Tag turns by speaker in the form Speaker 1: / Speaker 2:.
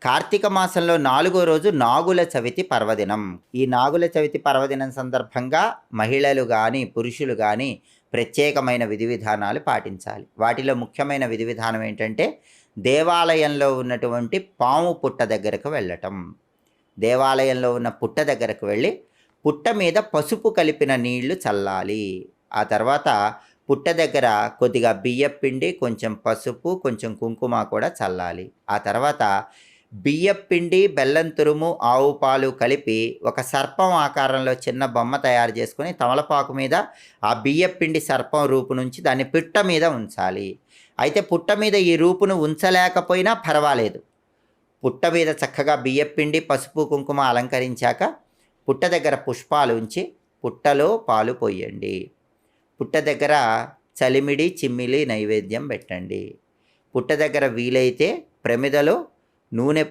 Speaker 1: కార్తీక మాసంలో 4వ రోజు నాగుల చవితి పర్వదినం. ఈ నాగుల చవితి పర్వదినం సందర్భంగా మహిళలు గానీ, పురుషులు గానీ ప్రత్యేకమైన విధి విధానాలు పాటించాలి. వాటిలో ముఖ్యమైన విధి విధానం ఏంటంటే, దేవాలయంలో ఉన్నటువంటి పాము పుట్ట దగ్గరకు వెళ్ళటం. దేవాలయంలో ఉన్న పుట్ట దగ్గరకు వెళ్ళి, పుట్ట మీద పసుపు కలిపిన నీళ్లు చల్లాలి. ఆ తర్వాత పుట్ట దగ్గర కొద్దిగా బియ్యపిండి, కొంచెం పసుపు, కొంచెం కుంకుమ కూడా చల్లాలి. ఆ తర్వాత బియ్యపిండి, బెల్లం తురుము, ఆవు పాలు కలిపి ఒక సర్పం ఆకారంలో చిన్న బొమ్మ తయారు చేసుకొని తమలపాకు మీద ఆ బియ్యపిండి సర్పం రూపు నుంచి దాన్ని పిట్ట మీద ఉంచాలి. అయితే పుట్ట మీద ఈ రూపును ఉంచలేకపోయినా పర్వాలేదు. పుట్ట మీద చక్కగా బియ్యపిండి, పసుపు, కుంకుమ అలంకరించాక పుట్ట దగ్గర పుష్పాలు ఉంచి పుట్టలో పాలు పోయండి. పుట్ట దగ్గర చలిమిడి, చిమ్మిలి నైవేద్యం పెట్టండి. పుట్ట దగ్గర వీలైతే ప్రమిదలో నూనె